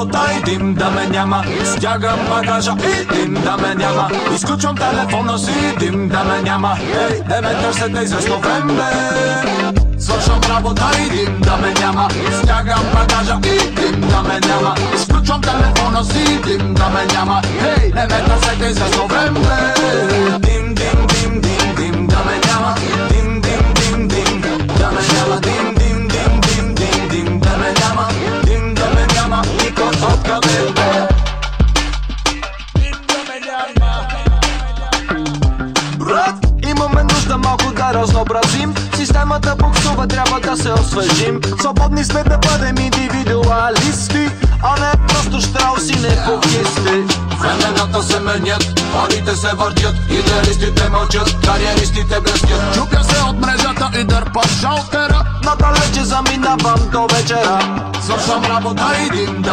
работа и дим да ме няма. Стягам багажа и дим да ме няма. Изключвам телефона си, дим да ме няма. Ей, не ме търсете известно време. Свършвам работа и дим да ме няма. Стягам багажа и дим да ме няма. Изключвам телефона си, дим да ме няма. Ей, не ме търсете известно време. Дим, дим, дим, дим, дим да ме няма. Дим, дим, дим, дим да ме няма. Дим, дим, дим, дим, дим, дим да ме няма. Дим да ме няма. Никой откъде бе. Дим да ме няма. Брат, имаме нужда малко да разнообразим. Системата буксува, трябва да се освежим. Свободни сме да бъдем индивидуалисти, а не просто щрауси непокисти. Времената се менят, парите се въртят, идеалистите мълчат, кариеристите блестят. Чупя се от мрежата и дърпам шалтера. Надалече заминавам до вечера. Свършвам работа и дим да